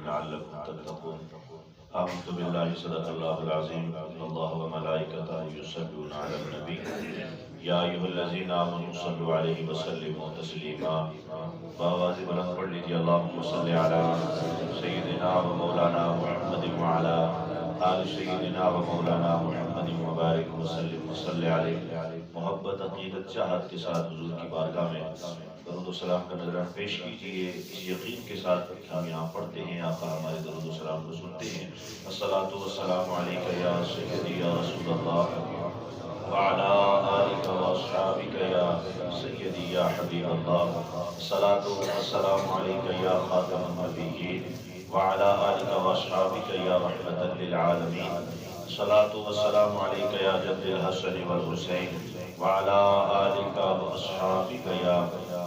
لعلكم تتقون آمنت بالله صدق الله العظيم إن الله وملائكته يصلون على النبي يا أيها الذين آمنوا صلوا عليه وسلموا تسليما بآواز بلند پڑھ لیجیے اللهم صل على سيدنا ومولانا محمد وعلى آل سيدنا ومولانا محمد وبارك وسلم وصل عليه محبت عقیدت چاہت کے ساتھ حضور کی بارگاہ میں درود و سلام کا نذرانہ پیش کیجیے اس یقین کے ساتھ کہ ہم یہاں پڑھتے ہیں آقا ہمارے درود و سلام کو سنتے ہیں الصلاۃ والسلام علیک یا سیدی یا رسول اللہ وعلى آلك وأصحابك يا سيدي يا حبيب الله الصلاة والسلام عليك يا خاتم النبيين وعلى آلك وأصحابك يا رحمة للعالمين الصلاة والسلام عليك يا جد الحسن والحسين وعلى آلك وأصحابك يا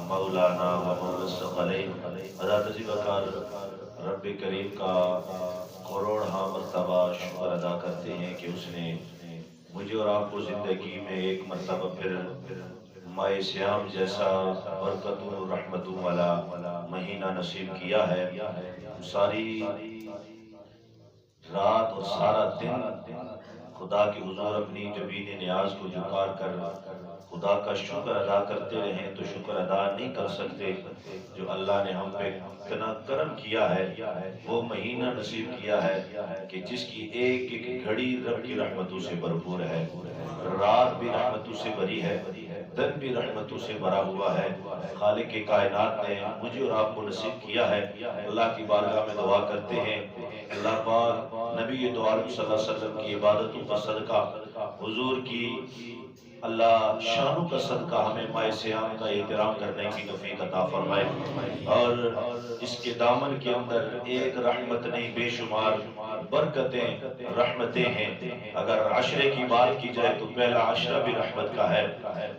مولانا ومولا الثقلين حضرت عزیز وقار رب کریم کا کروڑہا مرتبہ شکر ادا کرتے ہیں کہ اس نے مجھے اور آپ کو زندگی میں ایک مرتبہ پھر ماہ سیام جیسا برکتوں اور رحمتوں والا مہینہ نصیب کیا ہے ساری رات اور سارا دن خدا کی حضور اپنی جبین نیاز کو جھکار کر خدا کا شکر ادا کرتے رہیں تو شکر ادا نہیں کر سکتے جو اللہ نے ہم پہ اتنا کرم کیا ہے وہ مہینہ نصیب کیا ہے کہ جس کی ایک ایک گھڑی رب کی رحمتوں سے بھرپور ہے رات بھی رحمتوں سے بھری ہے دن بھی رحمتوں سے بھرا ہوا ہے خالق کائنات نے مجھے اور آپ کو نصیب کیا ہے اللہ کی بارگاہ میں دعا کرتے ہیں اللہ پاک نبی دو عالم صلی اللہ علیہ وسلم کی عبادتوں کا صدقہ حضور کی اللہ شانوں کا صدقہ ہمیں ماہ سیام کا احترام کرنے کی توفیق عطا فرمائے اور اس کے دامن کے اندر ایک رحمت نہیں بے شمار برکتیں رحمتیں ہیں اگر عشرے کی بات کی جائے تو پہلا عشرہ بھی رحمت کا ہے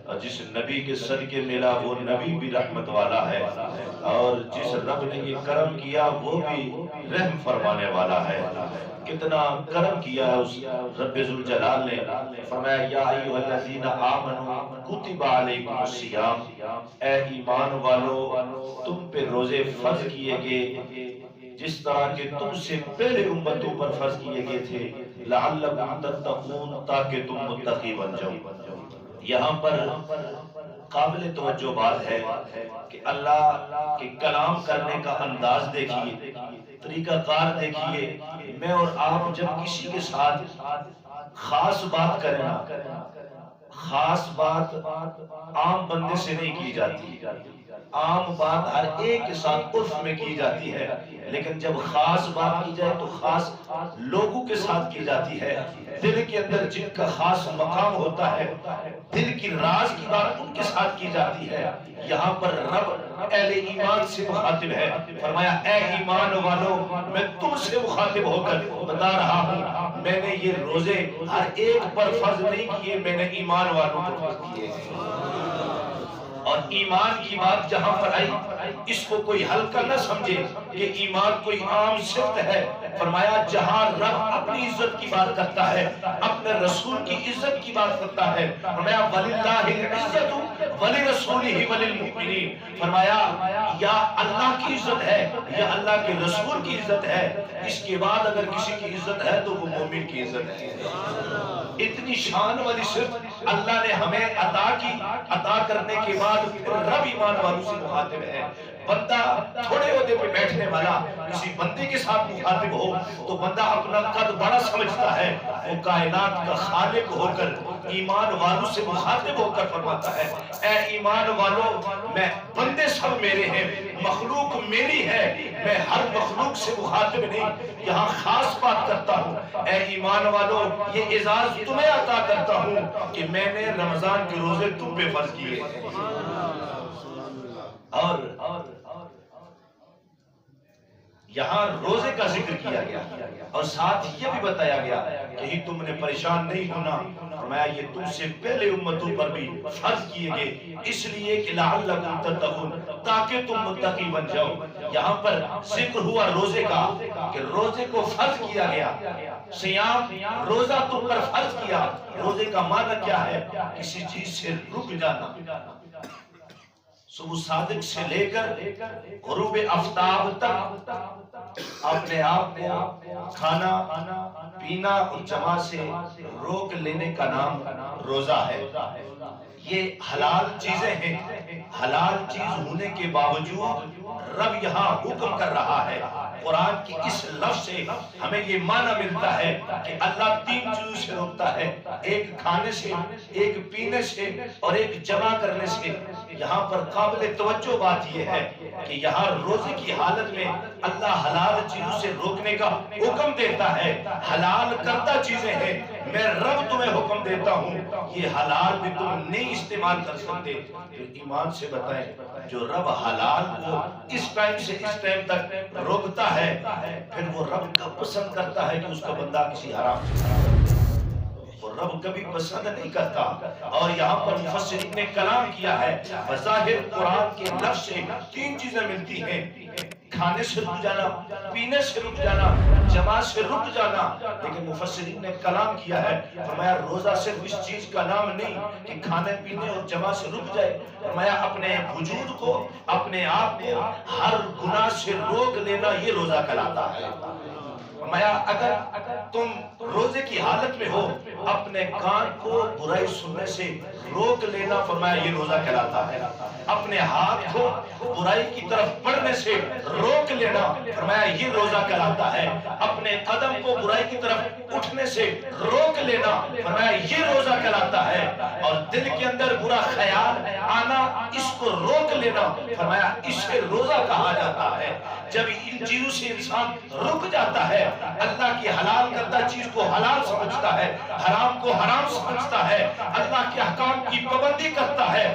اور جس نبی کے صدقے ملا وہ نبی بھی رحمت والا ہے اور جس رب نے یہ کرم کیا وہ بھی رحم فرمانے والا ہے کتنا کرم کیا ہے اس رب ذوالجلال نے فرمایا یا ایھا الذین آمنوا کتب علیکم الصیام اے ایمان والو تم پہ روزے فرض کیے گئے جس طرح کہ تم سے پہلے امتوں پر فرض کیے گئے تھے لعلکم تتقون تاکہ تم متقی بن جاؤ یہاں پر قابل توجہ بات ہے کہ اللہ کے کلام کرنے کا انداز دیکھیے طریقہ کار دیکھیے میں اور آپ جب کسی کے ساتھ خاص بات کریں نا خاص بات عام بندے سے نہیں کی جاتی عام بات ہر ایک کے ساتھ عرف میں کی جاتی ہے لیکن جب خاص بات کی جائے تو خاص لوگوں کے ساتھ کی جاتی ہے دل کے اندر جن کا خاص مقام ہوتا ہے دل کی راز کی بات ان کے ساتھ کی جاتی ہے یہاں پر رب اہل ایمان سے مخاطب ہے فرمایا اے ایمان والو میں تم سے مخاطب ہو کر بتا رہا ہوں میں نے یہ روزے ہر ایک پر فرض نہیں کیے میں نے ایمان والوں پر فرض کیے اور ایمان کی بات جہاں پر آئی اس کو کوئی ہلکا نہ سمجھے کہ ایمان کوئی عام صفت ہے فرمایا جہاں رب اپنی عزت کی بات کرتا ہے اپنے رسول کی عزت کی بات کرتا ہے فرمایا وَلِلَّهِ الْعِزَّةُ وَلِرَسُولِهِ وَلِلْمُؤْمِنِينَ فرمایا یا اللہ کی عزت ہے یا اللہ کے رسول کی عزت ہے اس کے بعد اگر کسی کی عزت ہے تو وہ مومن کی عزت ہے اتنی شان والی صرف اللہ نے ہمیں عطا کی عطا کرنے کے بعد رب ایمان والوں سے مخاطب ہے بندہ تھوڑے عہدے پہ بیٹھنے والا کسی بندے کے ساتھ مخاطب ہو تو بندہ اپنا قد بڑا سمجھتا ہے وہ کائنات کا خالق ہو کر ایمان والوں سے مخاطب ہو کر فرماتا ہے اے ایمان والوں میں بندے سب میرے ہیں مخلوق میری ہے میں ہر مخلوق سے مخاطب نہیں یہاں خاص بات کرتا ہوں اے ایمان والوں یہ اعزاز تمہیں عطا کرتا ہوں کہ میں نے رمضان کے روزے تم پہ فرض کیے اور یہاں روزے کا ذکر کیا گیا اور ساتھ یہ بھی بتایا گیا کہ تم نے پریشان نہیں ہونا فرمایا یہ تم سے پہلے امتوں پر بھی فرض کیے گئے اس لیے کہ لعلکم تتقون تاکہ تم متقی بن جاؤ یہاں پر ذکر ہوا روزے کا کہ روزے کو فرض کیا گیا سیام روزہ تم پر فرض کیا روزے کا معنی کیا ہے کسی چیز سے رک جانا صبح صادق سے لے کر غروب آفتاب تک اپنے آپ کو کھانا پینا اور جماع سے روک لینے کا نام روزہ ہے۔ یہ حلال چیزیں ہیں، حلال چیز ہونے کے باوجود رب یہاں حکم کر رہا ہے۔ قرآن کی اس لفظ سے ہمیں یہ معنی ملتا ہے کہ اللہ 3 چیزوں سے روکتا ہے، ایک کھانے سے، ایک پینے سے اور ایک جمع کرنے سے۔ یہاں پر قابل توجہ بات یہ ہے کہ یہاں روزے کی حالت میں اللہ حلال چیزوں سے روکنے کا حکم دیتا ہے۔ حلال کردہ چیزیں ہیں، میں رب تمہیں حکم دیتا ہوں یہ حلال بھی تم نہیں استعمال کر سکتے۔ تو ایمان سے بتائیں، جو رب حلال کو اس ٹائم سے اس ٹائم تک روکتا ہے، پھر وہ رب کب پسند کرتا ہے کہ اس کا بندہ کسی حرام سے وہ رب کبھی پسند نہیں کرتا۔ اور یہاں پر مفسرین نے کلام کیا ہے، بظاہر قرآن کے لفظ سے 3 چیزیں ملتی ہیں، کھانے سے رک جانا، پینے سے رک جانا، جماع سے رک جانا۔ لیکن مفسرین نے کلام کیا ہے، فرمایا روزہ صرف اس چیز کا نام نہیں کہ کھانے پینے اور جماع سے رک جائے، فرمایا اپنے وجود کو، اپنے آپ کو ہر گناہ سے روک لینا یہ روزہ کہلاتا ہے۔ فرمایا اگر تم روزے کی حالت میں ہو اپنے کان کو برائی سننے سے روک لینا، فرمایا یہ روزہ کہلاتا ہے۔ اپنے ہاتھ کو برائی کی طرف بڑھنے سے روک لینا، فرمایا یہ روزہ کہلاتا ہے۔ اپنے قدم کو برائی کی طرف اٹھنے سے روک لینا، فرمایا یہ روزہ کہلاتا ہے۔ اور دل کے اندر برا خیال آنا، اس کو روک لینا، فرمایا اسے روزہ کہا جاتا ہے۔ جب ان چیزوں سے انسان رک جاتا ہے، اللہ کی حلال کردہ چیز کو حلال سمجھتا ہے، حرام کو حرام سمجھتا ہے، اللہ کے احکام کی پابندی کرتا ہے،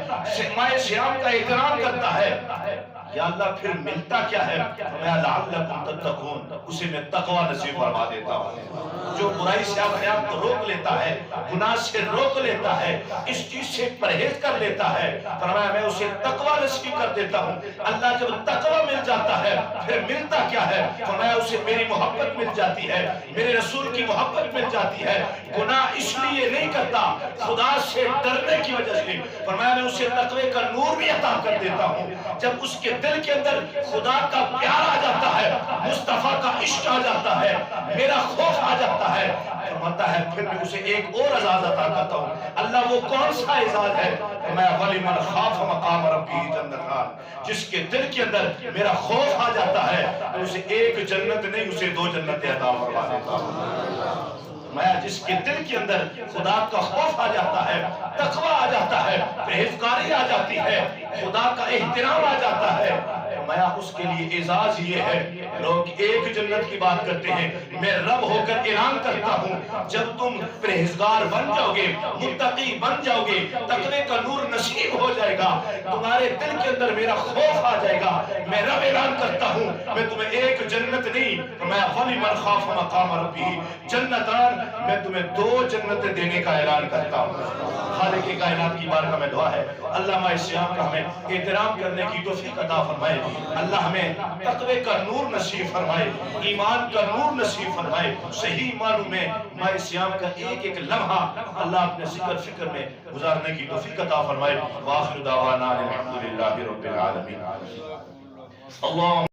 ماہ صیام کا احترام کرتا ہے، یا اللہ پھر ملتا کیا ہے؟ فرمایا لعلکم تتقون، اسے میں تقوی نصیب فرما دیتا ہوں۔ جو برائی سے اپنے آپ کو روک لیتا ہے، گناہ سے روک لیتا ہے، اس چیز سے پرہیز کر لیتا ہے، فرمایا میں اسے تقوی نصیب کر دیتا ہوں۔ اللہ جب تقوی مل جاتا ہے پھر ملتا کیا ہے؟ فرمایا اسے میری محبت مل جاتی ہے، میرے رسول کی محبت مل جاتی ہے۔ گناہ اس لیے نہیں کرتا خدا سے ڈرنے کی وجہ سے، فرمایا میں اسے تقوی کا نور بھی عطا کر دیتا ہوں۔ جب اس کے دل کے اندر خدا کا پیار آ جاتا ہے، مصطفیٰ کا عشق آ جاتا ہے، میرا خوف آ جاتا ہے، فرماتا ہے پھر میں اسے ایک اور اعزاز عطا کرتا ہوں۔ اللہ وہ کون سا اعزاز ہے؟ میں وَلِمَنْ خَافَ مَقَامَ رَبِّهِ جَنَّتَانِ، جس کے دل کے اندر میرا خوف آ جاتا ہے، میں اسے ایک جنت نہیں اسے 2 جنتیں عطا فرما دیتا ہوں۔ میں جس کے دل کے اندر خدا کا خوف آ جاتا ہے، تقوی آ جاتا ہے، پرہیزگاری آ جاتی ہے، خدا کا احترام آ جاتا ہے، میں اس کے لیے اعزاز یہ ہے۔ لوگ ایک جنت کی بات کرتے ہیں، میں رب ہو کر اعلان کرتا ہوں جب تم پرہیزگار بن جاؤ گے، متقی بن جاؤ گے، تقوی کا نور نصیب ہو جائے گا، تمہارے دل کے اندر میرا خوف آ جائے گا، میں رب اعلان کرتا ہوں میں تمہیں ایک جنت نہیں، میں وَلِمَنْ خَافَ مَقَامَ رَبِّهِ جَنَّتَانِ، میں تمہیں 2 جنتیں دینے کا اعلان کرتا ہوں۔ خالق کائنات کی بارگاہ میں دعا ہے اللہ ماہ صیام کا ہمیں احترام کرنے کی توفیق عطا فرمائے، اللہ ہمیں تقوی کا نور نصیب فرمائے، ایمان کا نور نصیب فرمائے، صحیح معنوں میں ماہ صیام کا ایک ایک لمحہ اللہ اپنے ذکر فکر میں گزارنے کی توفیق عطا فرمائے۔ وآخر دعوانا الحمدللہ رب العالمین۔ اللہ